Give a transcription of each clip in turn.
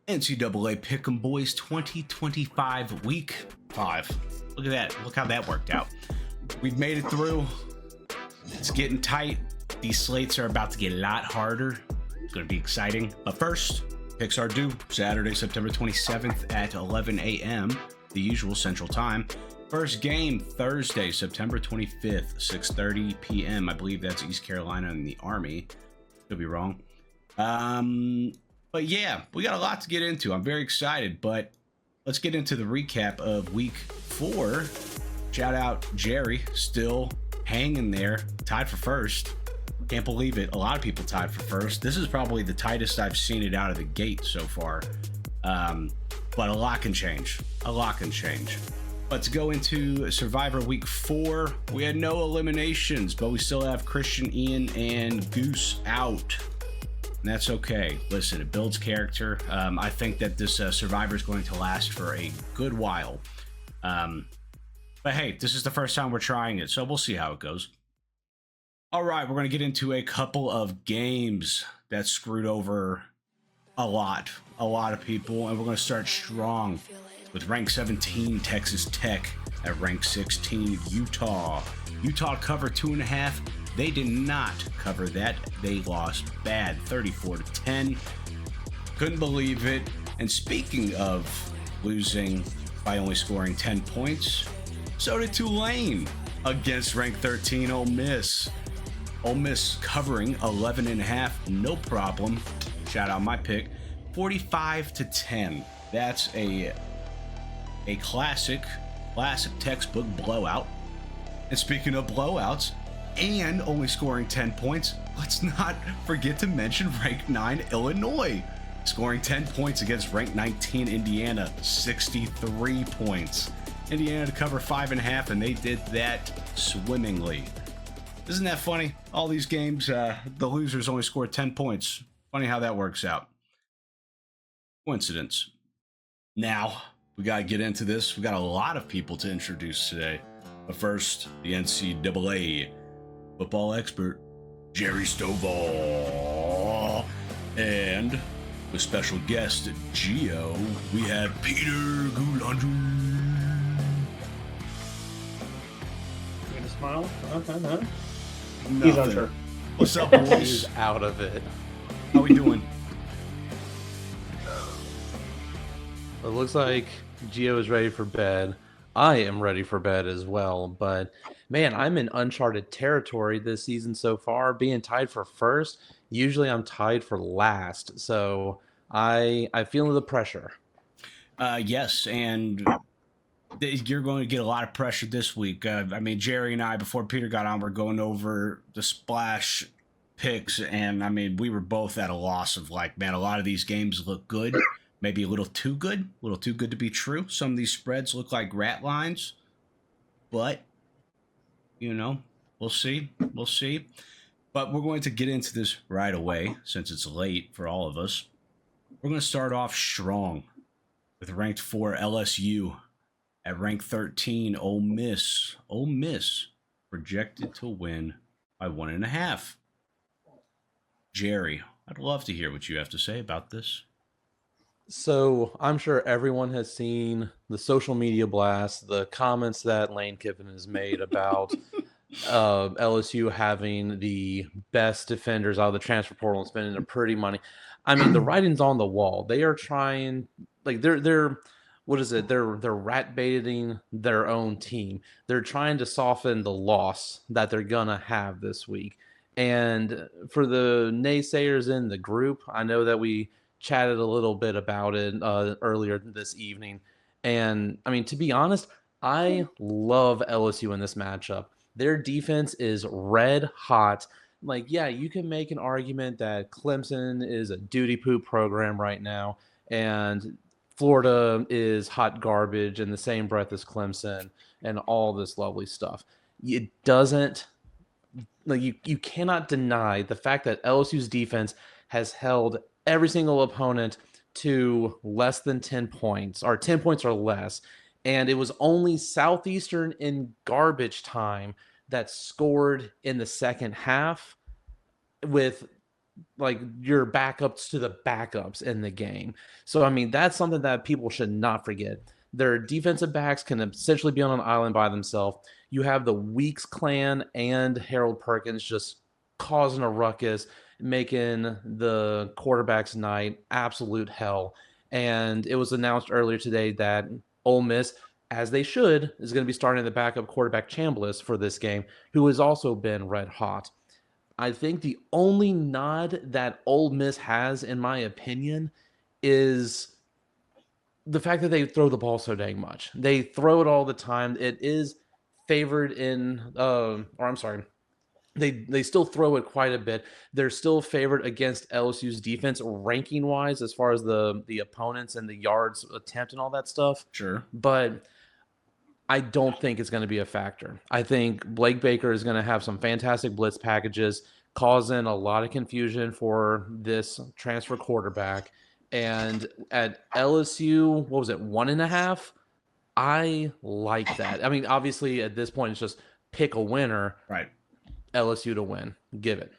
NCAA Pick'em Boys 2025 Week 5. Look at that. Look how that worked out. We've made it through. It's getting tight. These slates are about to get a lot harder. It's going to be exciting. But first, picks are due Saturday, September 27th at 11 a.m., the usual Central Time. First game, Thursday, September 25th, 6:30 p.m. I believe that's East Carolina and the Army. Could be wrong. But yeah, we got a lot to get into. I'm very excited, but let's get into the recap of week 4. Shout out Jerry, still hanging there, tied for first. Can't believe it. A lot of people tied for first. This is probably the tightest I've seen it out of the gate so far. But a lot can change. A lot can change. Let's go into Survivor Week 4. We had no eliminations, but we still have Christian, Ian, and Goose out. And that's okay. Listen, it builds character. I think that this Survivor is going to last for a good while. But hey, this is the first time we're trying it, so we'll see how it goes. All right, we're going to get into a couple of games that screwed over a lot of people, and we're going to start strong with rank 17 Texas Tech at rank 16 Utah. Utah covered 2.5. They did not cover that. They lost bad, 34-10. Couldn't believe it. And speaking of losing by only scoring 10 points, so did Tulane against ranked 13 Ole Miss. Ole Miss covering 11.5, no problem. Shout out my pick, 45-10. That's a classic textbook blowout. And speaking of blowouts, and only scoring 10 points, let's not forget to mention ranked 9 Illinois, scoring 10 points against ranked 19 Indiana, 63 points. Indiana to cover 5.5, and they did that swimmingly. Isn't that funny? All these games, the losers only scored 10 points. Funny how that works out. Coincidence. Now, we got to get into this. We got a lot of people to introduce today. But first, the NCAA football expert, Jerry Stovall. And with special guest, Gio, we have Peter Goulandry. You gonna smile? No. Nothing. He's unsure. What's up, boys? He's out of it. How we doing? It looks like Gio is ready for bed. I am ready for bed as well, but man, I'm in uncharted territory this season so far, being tied for first. Usually I'm tied for last, so I feel the pressure. Yes, and you're going to get a lot of pressure this week. I mean, Jerry and I, before Peter got on, were going over the splash picks, and I mean, we were both at a loss of like, man, a lot of these games look good. Maybe a little too good to be true. Some of these spreads look like rat lines, but, you know, we'll see. But we're going to get into this right away since it's late for all of us. We're going to start off strong with ranked 4 LSU at rank 13 Ole Miss. Ole Miss projected to win by 1.5. Jerry, I'd love to hear what you have to say about this. So I'm sure everyone has seen the social media blast, the comments that Lane Kiffin has made about LSU having the best defenders out of the transfer portal and spending their pretty money. I mean, the writing's on the wall. They are trying, like they're what is it? They're rat baiting their own team. They're trying to soften the loss that they're gonna have this week. And for the naysayers in the group, I know that we chatted a little bit about it earlier this evening. And I mean, to be honest, I love LSU in this matchup. Their defense is red hot. Like, yeah, you can make an argument that Clemson is a duty poop program right now, and Florida is hot garbage in the same breath as Clemson and all this lovely stuff. It doesn't, like, you cannot deny the fact that LSU's defense has held every single opponent to less than 10 points, or 10 points or less. And it was only Southeastern in garbage time that scored in the second half with like your backups to the backups in the game. So I mean, that's something that people should not forget. Their defensive backs can essentially be on an island by themselves. You have the Weeks clan and Harold Perkins just causing a ruckus, making the quarterback's night absolute hell. And it was announced earlier today that Ole Miss, as they should, is going to be starting the backup quarterback Chambliss for this game, who has also been red hot. I think the only nod that Ole Miss has, in my opinion, is the fact that they throw the ball so dang much. They throw it all the time. It is favored in, or I'm sorry, they still throw it quite a bit. They're still favored against LSU's defense ranking wise as far as the opponents and the yards attempt and all that stuff. Sure. But I don't think it's going to be a factor. I think Blake Baker is going to have some fantastic blitz packages, causing a lot of confusion for this transfer quarterback. And at LSU, what was it, 1.5? I like that. I mean, obviously, at this point, it's just pick a winner. Right. LSU to win. Give it.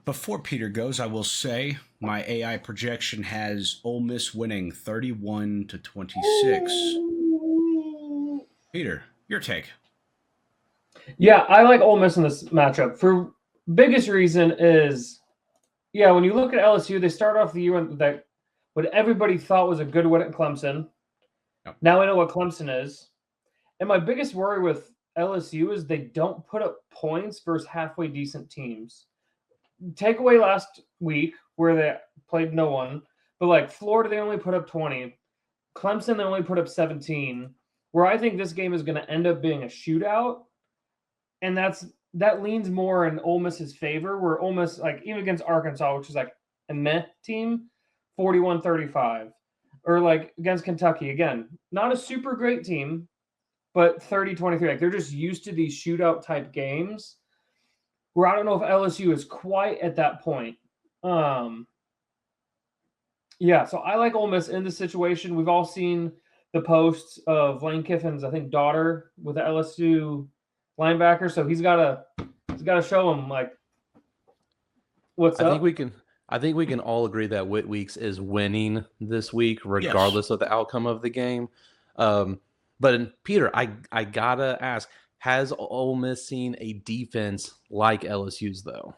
Before Peter goes, I will say my AI projection has Ole Miss winning 31-26. Peter, your take. Yeah, I like Ole Miss in this matchup. For biggest reason is, yeah, when you look at LSU, they start off the year with that what everybody thought was a good win at Clemson. Yep. Now I know what Clemson is. And my biggest worry with LSU is they don't put up points versus halfway decent teams. Take away last week where they played no one, but like Florida, they only put up 20. Clemson, they only put up 17. Where I think this game is going to end up being a shootout, and that leans more in Ole Miss's favor. Where Ole Miss, like even against Arkansas, which is like a meh team, 41-35, or like against Kentucky, again, not a super great team, but 30-23. Like they're just used to these shootout type games. Where I don't know if LSU is quite at that point. Yeah, so I like Ole Miss in this situation. We've all seen the posts of Lane Kiffin's, I think, daughter with the LSU linebacker. So he's got to show him like what's up. I think we can all agree that Whit Weeks is winning this week, regardless of the outcome of the game. But Peter, I gotta ask: has Ole Miss seen a defense like LSU's though?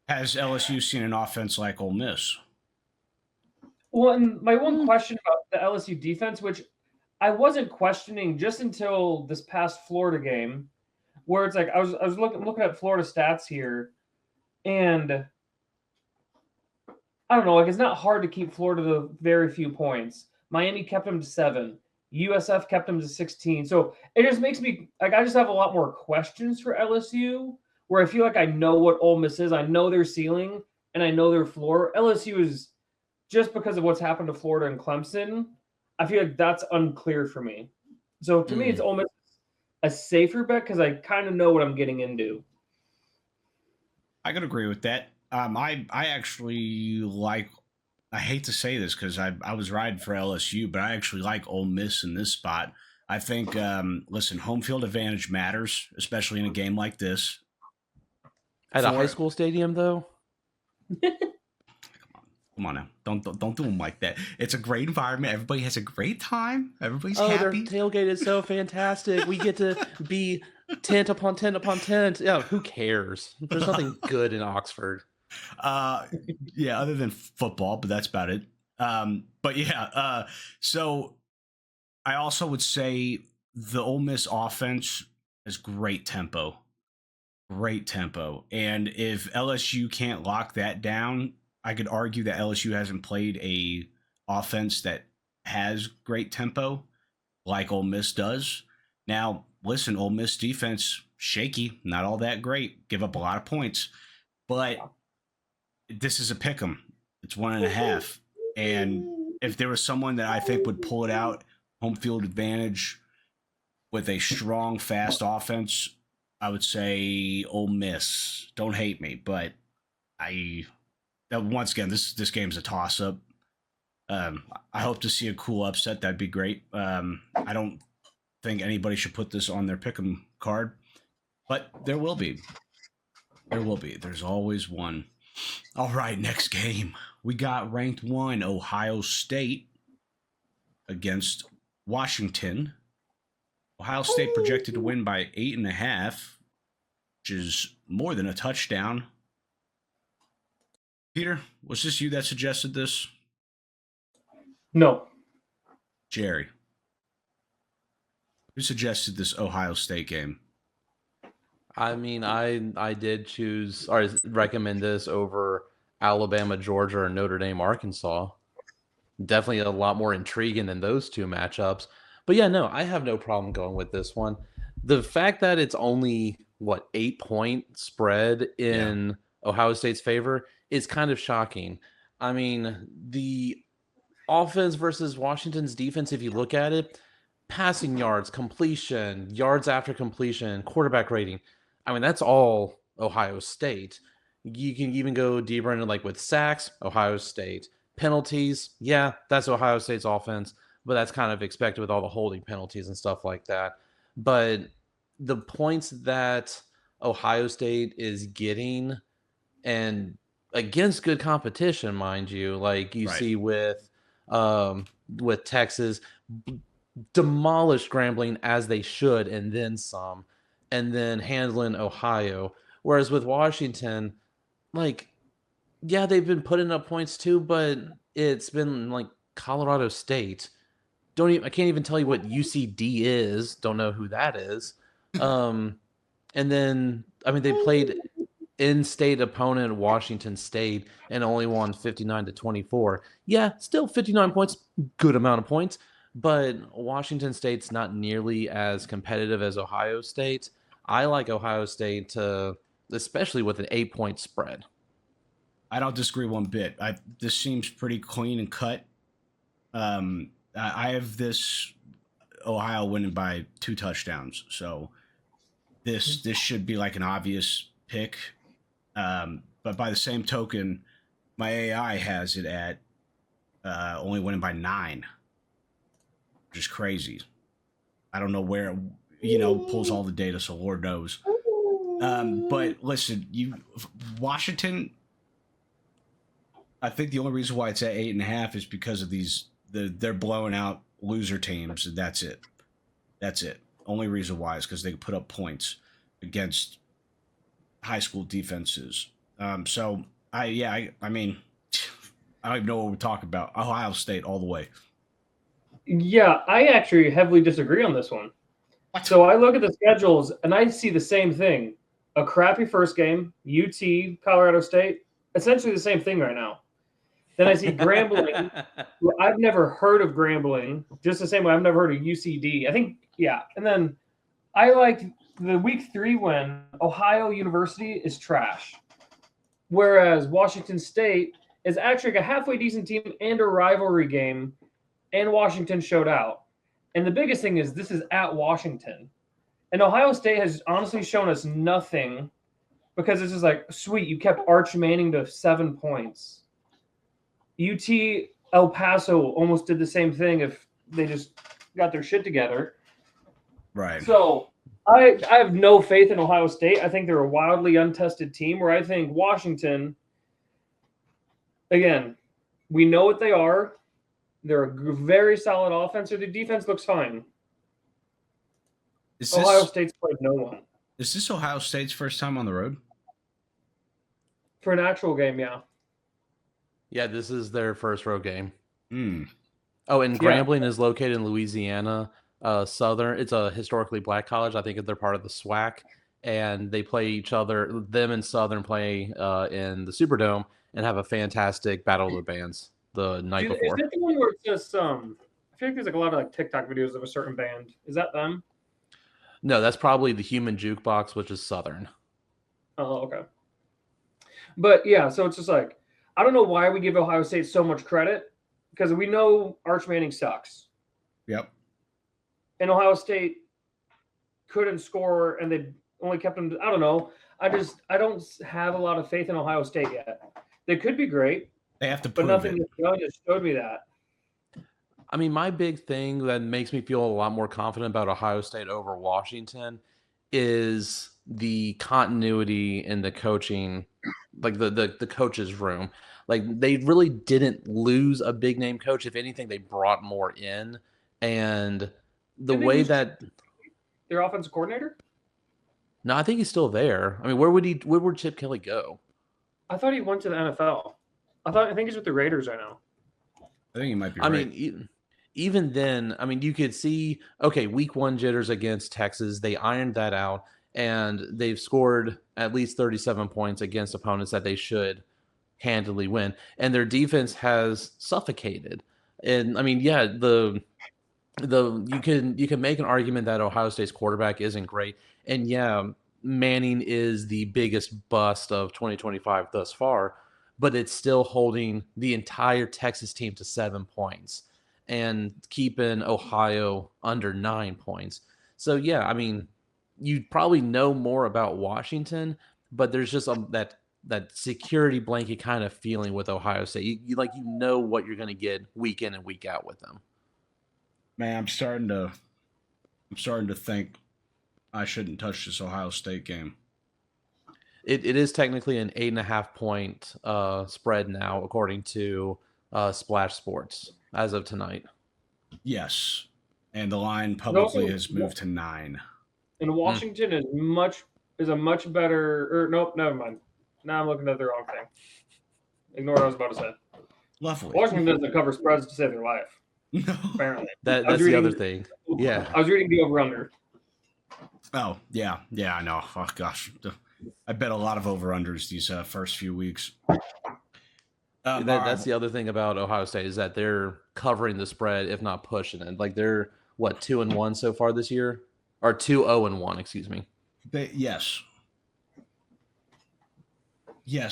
Has LSU seen an offense like Ole Miss? Well, and my one question about the LSU defense, which I wasn't questioning just until this past Florida game, where it's like I was looking at Florida stats here, and I don't know, like it's not hard to keep Florida to very few points. Miami kept them to 7. USF kept them to 16. So it just makes me like I just have a lot more questions for LSU, where I feel like I know what Ole Miss is, I know their ceiling, and I know their floor. LSU is just because of what's happened to Florida and Clemson, I feel like that's unclear for me. So to me, it's almost a safer bet because I kind of know what I'm getting into. I could agree with that. I actually like. I hate to say this because I was riding for LSU, but I actually like Ole Miss in this spot. I think, listen, home field advantage matters, especially in a game like this. At a high school stadium, though. Come on now, don't do them like that. It's a great environment. Everybody has a great time. Everybody's happy. Their tailgate is so fantastic. We get to be tent upon tent upon tent. Yeah, who cares? There's nothing good in Oxford. Yeah, other than football, but that's about it. But yeah, so I also would say the Ole Miss offense has great tempo, and if LSU can't lock that down, I could argue that LSU hasn't played a offense that has great tempo like Ole Miss does. Now, listen, Ole Miss defense shaky, not all that great, give up a lot of points, but this is a pick 'em. It's 1.5, and if there was someone that I think would pull it out, home field advantage with a strong, fast offense, I would say Ole Miss. Don't hate me, but once again, this game's a toss up. I hope to see a cool upset. That'd be great. I don't think anybody should put this on their pick'em card, but there will be. There's always one. All right, next game. We got ranked 1 Ohio State against Washington. Ohio State projected to win by 8.5, which is more than a touchdown. Peter, was this you that suggested this? No. Jerry. Who suggested this Ohio State game? I mean, I did choose or recommend this over Alabama, Georgia, or Notre Dame, Arkansas. Definitely a lot more intriguing than those two matchups. But yeah, no, I have no problem going with this one. The fact that it's only 8-point spread in Ohio State's favor is kind of shocking. I mean, the offense versus Washington's defense, if you look at it, passing yards, completion, yards after completion, quarterback rating. I mean, that's all Ohio State. You can even go deeper into with sacks, Ohio State. Penalties, yeah, that's Ohio State's offense, but that's kind of expected with all the holding penalties and stuff like that. But the points that Ohio State is getting and against good competition, mind you, like you see with Texas, demolished Grambling as they should, and then some, and then handling Ohio. Whereas with Washington, yeah, they've been putting up points too, but it's been Colorado State. I can't even tell you what UCD is. Don't know who that is. And then I mean they played in-state opponent Washington State and only won 59-24. Yeah, still 59 points, good amount of points, but Washington State's not nearly as competitive as Ohio State. I like Ohio State to, especially with an 8-point spread. I don't disagree one bit. This seems pretty clean and cut. I have this Ohio winning by 2 touchdowns, so this should be an obvious pick. But by the same token, my AI has it at only winning by 9, which is crazy. I don't know where pulls all the data, so Lord knows. But listen, Washington. I think the only reason why it's at 8.5 is because of they're blowing out loser teams, and that's it. That's it. Only reason why is because they can put up points against high school defenses. So I mean, I don't even know what we're talking about. Ohio State all the way. Yeah, I actually heavily disagree on this one. What? So I look at the schedules and I see the same thing. A crappy first game, UT, Colorado State, essentially the same thing right now. Then I see Grambling. I've never heard of Grambling, just the same way I've never heard of UCD. I think, yeah. And then I like the week 3 win. Ohio University is trash, whereas Washington State is actually a halfway decent team and a rivalry game, and Washington showed out. And the biggest thing is this is at Washington. And Ohio State has honestly shown us nothing because it's just sweet, you kept Arch Manning to 7 points. UT El Paso almost did the same thing if they just got their shit together. Right. So I have no faith in Ohio State. I think they're a wildly untested team, where I think Washington, again, we know what they are. They're a very solid offense, or the defense looks fine. Ohio State's played no one. Is this Ohio State's first time on the road? For an actual game, yeah. Yeah, this is their first road game. Mm. Oh, and Grambling is located in Louisiana, Southern. It's a historically black college. I think they're part of the SWAC, and they play each other. Them and Southern play in the Superdome and have a fantastic battle of the bands the night before. Is that the one where it's just I feel like there's a lot of TikTok videos of a certain band. Is that them? No, that's probably the Human Jukebox, which is Southern. Oh, okay. But yeah, so it's just I don't know why we give Ohio State so much credit, because we know Arch Manning sucks. Yep. And Ohio State couldn't score, and they only kept them. I don't know. I don't have a lot of faith in Ohio State yet. They could be great. They have to prove but nothing it. just showed me that. I mean, my big thing that makes me feel a lot more confident about Ohio State over Washington is the continuity in the coaching, like the coach's room. Like they really didn't lose a big name coach. If anything, they brought more in. And the Didn't they way lose that their offensive coordinator? no, I think he's still there. I mean, where would Chip Kelly go? I thought he went to the NFL. I think he's with the Raiders right now. I think you might be I right. mean, even then, I mean, you could see, okay, week 1 jitters against Texas. They ironed that out, and they've scored at least 37 points against opponents that they should handily win. And their defense has suffocated. And I mean, yeah, you can make an argument that Ohio State's quarterback isn't great. And yeah, Manning is the biggest bust of 2025 thus far, but it's still holding the entire Texas team to 7 points and keeping Ohio under 9 points. So yeah, I mean, you probably know more about Washington, but there's just that security blanket kind of feeling with Ohio State. You like you know what you're going to get week in and week out with them. Man, I'm starting to think I shouldn't touch this Ohio State game. It is technically an 8.5 point spread now, according to Splash Sports as of tonight. Yes, and the line publicly has moved to 9. And Washington is a much better. Or nope, never mind. Now I'm looking at the wrong thing. Ignore what I was about to say. Lovely. Washington doesn't cover spreads to save their life. No. Apparently, That's the other thing. Yeah. I was reading the over/under. Oh yeah, I know. Oh gosh, I bet a lot of over/unders these first few weeks. That's the other thing about Ohio State is that they're covering the spread, if not pushing it. Like they're what 2-1 so far this year, or 2-0-1, excuse me. Yes.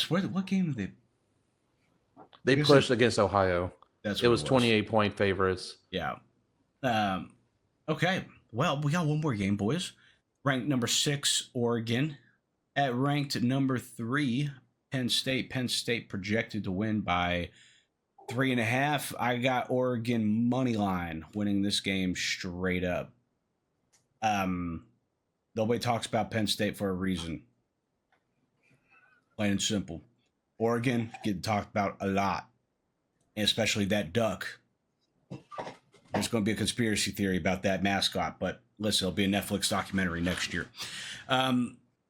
What game did they pushed against Ohio? It was 28-point favorites. Yeah. Okay. Well, we got one more game, boys. Ranked number 6, Oregon. At ranked number 3, Penn State. Penn State projected to win by 3.5. I got Oregon money line winning this game straight up. Nobody talks about Penn State for a reason. Plain and simple. Oregon getting talked about a lot, and especially that duck. There's going to be a conspiracy theory about that mascot, but listen, it'll be a Netflix documentary next year.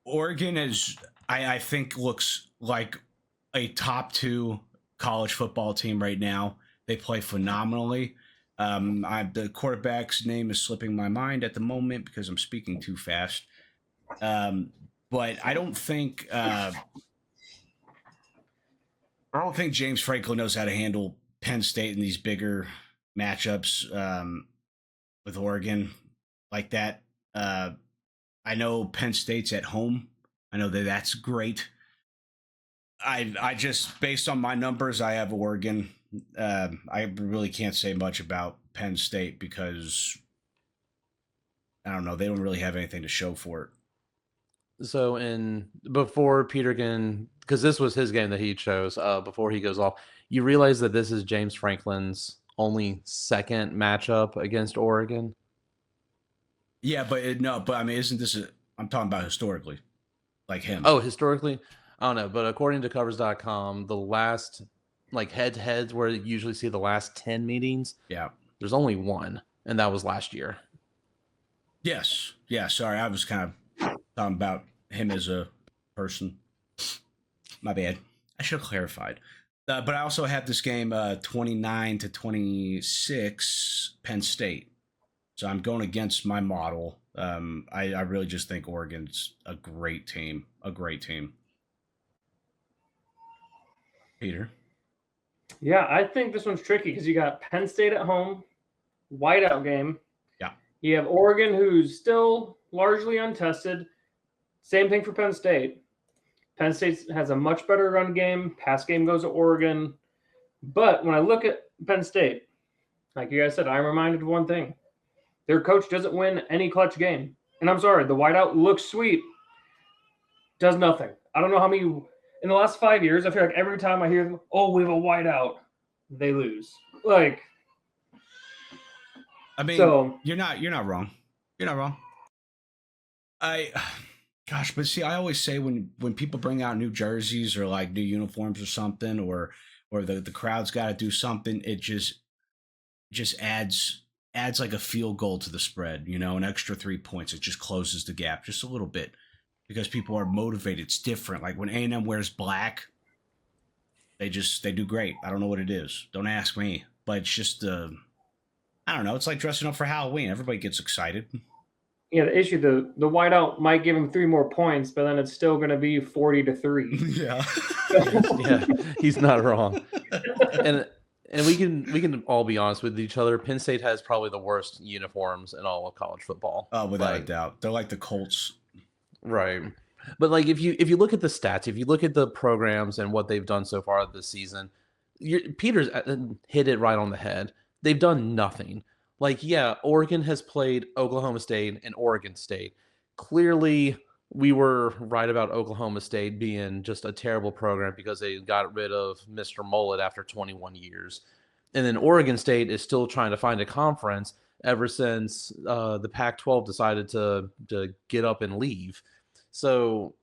Oregon is, I think, looks like a top 2 college football team right now. They play phenomenally. The quarterback's name is slipping my mind at the moment because I'm speaking too fast. But I don't think James Franklin knows how to handle Penn State in these bigger matchups with Oregon like that. I know Penn State's at home. I know that's great. I just, based on my numbers, I have Oregon. I really can't say much about Penn State because I don't know. They don't really have anything to show for it. So before Peter can, because this was his game that he chose, before he goes off, you realize that this is James Franklin's only second matchup against Oregon? Yeah, but I mean, isn't this I'm talking about historically, like him. Oh, historically? I don't know, but according to covers.com, the last head-to-heads where you usually see the last 10 meetings, yeah, there's only one, and that was last year. Yes. Yeah, sorry. I was kind of talking about him as a person. My bad. I should have clarified. But I also had this game 29-26 Penn State. So I'm going against my model. I really just think Oregon's a great team. A great team. Peter? Yeah, I think this one's tricky because you got Penn State at home, whiteout game. Yeah. You have Oregon, who's still largely untested. Same thing for Penn State. Penn State has a much better run game. Pass game goes to Oregon. But when I look at Penn State, like you guys said, I'm reminded of one thing. Their coach doesn't win any clutch game. And I'm sorry, the whiteout looks sweet. Does nothing. I don't know how many in the last 5 years, I feel like every time I hear them, oh, we have a whiteout, they lose. Like, I mean, so, you're not wrong. You're not wrong. I, gosh, but see, I always say when people bring out new jerseys or like new uniforms or something, or the crowd's got to do something, it just adds like a field goal to the spread, an extra 3 points. It just closes the gap just a little bit because people are motivated. It's different. Like when A&M wears black, they do great. I don't know what it is. Don't ask me. But it's just I don't know. It's like dressing up for Halloween. Everybody gets excited. Yeah, the issue, the whiteout might give him 3 more points, but then it's still going to be 40-3. Yeah. Yeah, he's not wrong. And we can all be honest with each other. Penn State has probably the worst uniforms in all of college football. Oh, without a doubt. They're like the Colts. Right. But like if you look at the stats, if you look at the programs and what they've done so far this season, Peter's hit it right on the head. They've done nothing. Like, yeah, Oregon has played Oklahoma State and Oregon State. Clearly, we were right about Oklahoma State being just a terrible program because they got rid of Mr. Mullet after 21 years. And then Oregon State is still trying to find a conference ever since the Pac-12 decided to get up and leave. So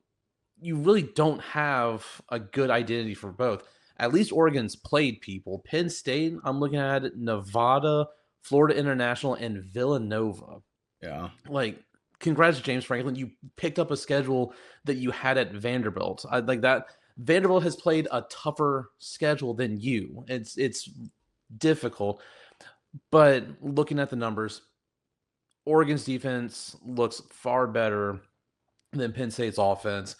you really don't have a good identity for both. At least Oregon's played people. Penn State, I'm looking at it, Nevada, Florida International, and Villanova. Yeah. Like, congrats, James Franklin. You picked up a schedule that you had at Vanderbilt. I like that. Vanderbilt has played a tougher schedule than you. It's difficult. But looking at the numbers, Oregon's defense looks far better than Penn State's offense.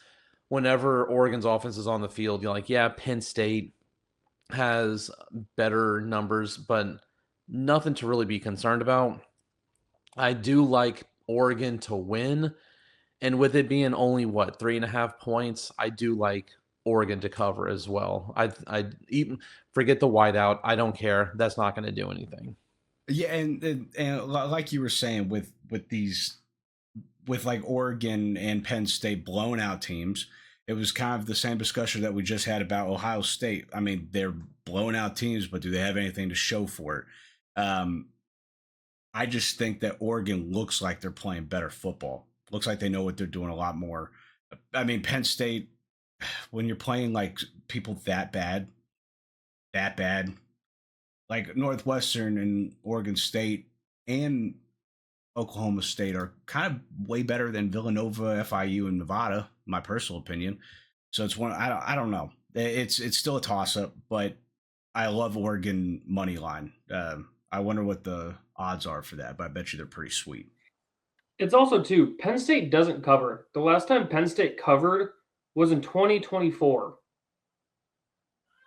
Whenever Oregon's offense is on the field, you're like, yeah, Penn State has better numbers, but nothing to really be concerned about. I do like Oregon to win. And with it being only, 3.5 points, I do like Oregon to cover as well. I even forget the whiteout. I don't care. That's not going to do anything. Yeah, and like you were saying with like Oregon and Penn State blown out teams, it was kind of the same discussion that we just had about Ohio State. I mean, they're blown out teams, but do they have anything to show for it? I just think that Oregon looks like they're playing better football. Looks like they know what they're doing a lot more. I mean, Penn State, when you're playing like people that bad, like Northwestern and Oregon State and Oklahoma State are kind of way better than Villanova, FIU, and Nevada, my personal opinion. So it's one I don't know. It's still a toss up, but I love Oregon money line. I wonder what the odds are for that, but I bet you they're pretty sweet. It's also, too, Penn State doesn't cover. The last time Penn State covered was in 2024.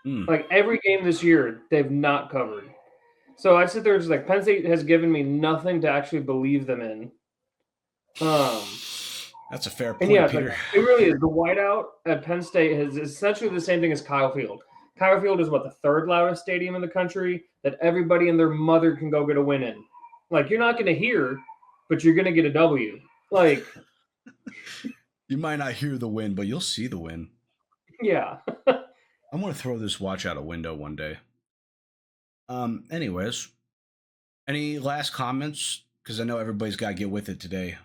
Like, every game this year, they've not covered. So I sit there and just like, Penn State has given me nothing to actually believe them in. That's a fair point, and yeah, Peter. like, it really is. The whiteout at Penn State is essentially the same thing as Kyle Field. Kyle Field is the third loudest stadium in the country that everybody and their mother can go get a win in. Like, you're not going to hear, but you're going to get a W. Like, you might not hear the win, but you'll see the win. Yeah. I'm going to throw this watch out a window one day. Anyways, any last comments? Because I know everybody's got to get with it today.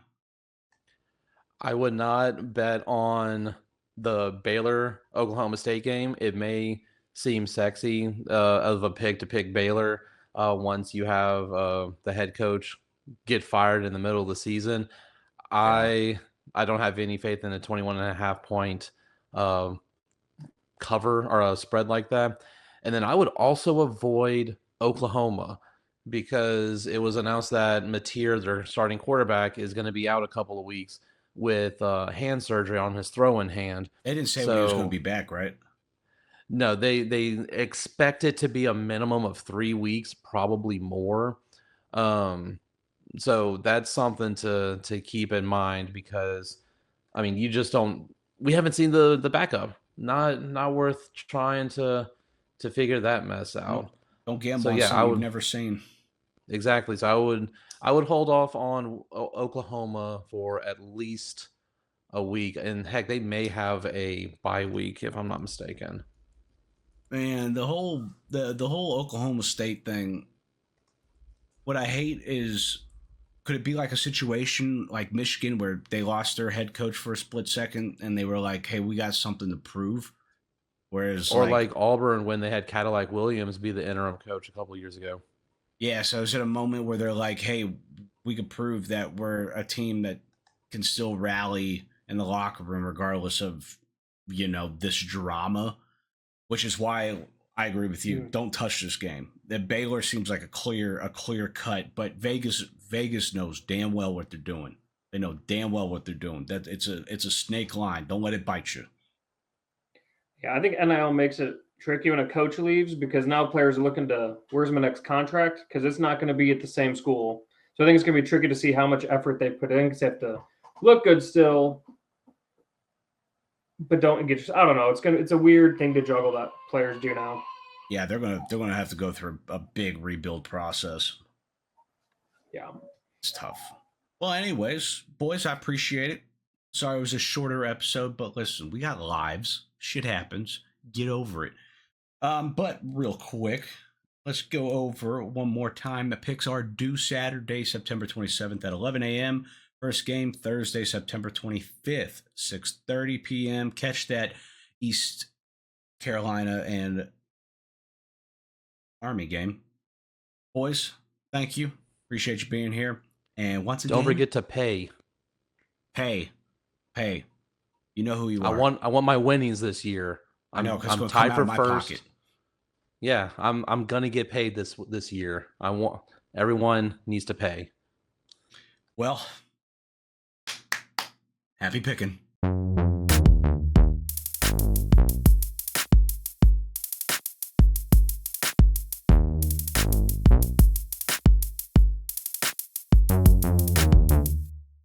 I would not bet on the Baylor Oklahoma State game. It may seem sexy of a pick to pick Baylor once you have the head coach get fired in the middle of the season. I don't have any faith in a 21.5 point cover or a spread like that. And then I would also avoid Oklahoma because it was announced that Mateer, their starting quarterback, is going to be out a couple of weeks with hand surgery on his throwing hand. They didn't say when he was going to be back, right? No, they expect it to be a minimum of 3 weeks, probably more. So that's something to keep in mind because, I mean, you just don't. We haven't seen the backup. Not worth trying to figure that mess out. Don't gamble on something you've never seen. Exactly. So I would hold off on Oklahoma for at least a week, and heck, they may have a bye week if I'm not mistaken. Man, the whole Oklahoma State thing. What I hate is could it be like a situation like Michigan where they lost their head coach for a split second and they were like, hey, we got something to prove? Whereas, Or like Auburn when they had Cadillac Williams be the interim coach a couple of years ago. yeah, so is it a moment where they're like, hey, we could prove that we're a team that can still rally in the locker room regardless of, this drama, which is why I agree with you. Don't touch this game. That Baylor seems like a clear cut, but Vegas knows damn well what they're doing. They know damn well what they're doing. That it's a snake line. Don't let it bite you. Yeah, I think NIL makes it tricky when a coach leaves because now players are looking to where's my next contract because it's not going to be at the same school. So I think it's going to be tricky to see how much effort they put in because they have to look good still, but don't get. I don't know. It's a weird thing to juggle that players do now. Yeah, they're gonna have to go through a big rebuild process. Yeah, it's tough. Well, anyways, boys, I appreciate it. Sorry it was a shorter episode, but listen, we got lives. Shit happens. Get over it. But real quick, let's go over one more time. The picks are due Saturday, September 27th at 11 a.m. First game Thursday, September 25th, 6:30 p.m. Catch that East Carolina and Army game. Boys, thank you. Appreciate you being here. And once again, don't forget to pay. Pay. You know who you are. I want my winnings this year. I know, because I'm tied for first. Pocket. Yeah, I'm gonna get paid this year. Everyone needs to pay. Well, happy picking.